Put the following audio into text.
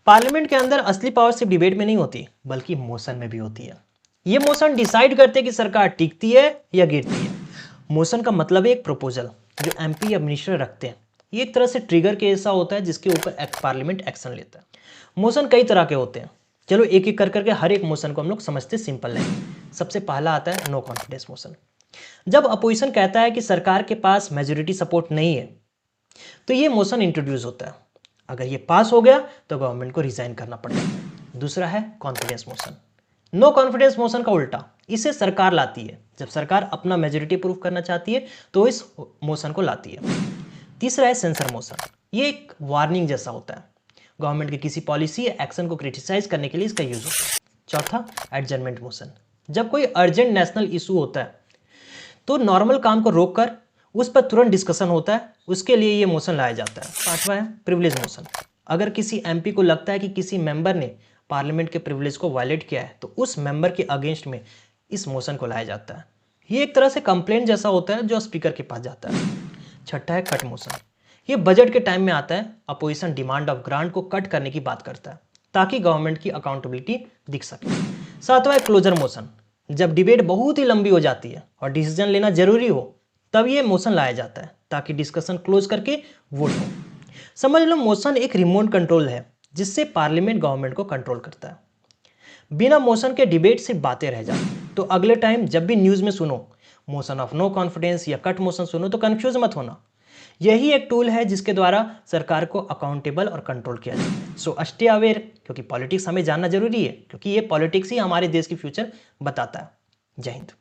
Parliament के अंदर असली पावर सिर्फ डिबेट में नहीं होती बल्कि मोशन में भी होती है। ये मोशन डिसाइड करते हैं कि सरकार टिकती है या गिरती है। मोशन का मतलब है एक प्रपोजल जो एमपी या मिनिस्टर रखते हैं। ये एक तरह से ट्रिगर के ऐसा होता है जिसके ऊपर पार्लियामेंट एक्शन लेता है। मोशन कई तरह के होते हैं। चलो एक एक कर करके हर एक मोशन को हम लोग समझते सिंपल नहीं। सबसे पहला आता है नो कॉन्फिडेंस मोशन। जब अपोजिशन कहता है कि सरकार के पास मेजोरिटी सपोर्ट नहीं है तो ये मोशन इंट्रोड्यूस होता है। अगर ये पास हो गया तो गवर्नमेंट को रिजाइन करना पड़ेगा। दूसरा है confidence motion. No confidence motion का उल्टा, इसे सरकार लाती है। जब सरकार अपना मेजोरिटी प्रूव करना चाहती है तो इस मोशन को लाती है। तीसरा है सेंसर मोशन। ये एक वार्निंग जैसा होता है। गवर्नमेंट की किसी पॉलिसी या एक्शन को क्रिटिसाइज करने के लिए इसका यूज होता है। चौथा एडजर्नमेंट मोशन। जब कोई अर्जेंट नेशनल इशू होता है तो नॉर्मल काम को रोककर उस पर तुरंत डिस्कशन होता है, उसके लिए ये मोशन लाया जाता है। पांचवा है प्रिविलेज मोशन। अगर किसी एमपी को लगता है कि किसी मेंबर ने पार्लियामेंट के प्रिविलेज को वायलेट किया है तो उस मेंबर के अगेंस्ट में इस मोशन को लाया जाता है। ये एक तरह से कंप्लेंट जैसा होता है जो स्पीकर के पास जाता है। छठा है कट मोशन। ये बजट के टाइम में आता है। अपोजिशन डिमांड ऑफ ग्रांट को कट करने की बात करता है ताकि गवर्नमेंट की अकाउंटेबिलिटी दिख सके। सातवां है क्लोजर मोशन। जब डिबेट बहुत ही लंबी हो जाती है और डिसीजन लेना जरूरी हो तब ये मोशन लाया जाता है ताकि डिस्कशन क्लोज करके वोट हो। समझ लो मोशन एक रिमोट कंट्रोल है जिससे पार्लियामेंट गवर्नमेंट को कंट्रोल करता है। बिना मोशन के डिबेट सिर्फ बातें रह जाती। तो अगले टाइम जब भी न्यूज में सुनो मोशन ऑफ नो कॉन्फिडेंस या कट मोशन सुनो तो कंफ्यूज मत होना। यही एक टूल है जिसके द्वारा सरकार को अकाउंटेबल और कंट्रोल किया जाता है। सो स्टे अवेयर, क्योंकि पॉलिटिक्स हमें जानना जरूरी है, क्योंकि ये पॉलिटिक्स ही हमारे देश की फ्यूचर बताता है। जय हिंद।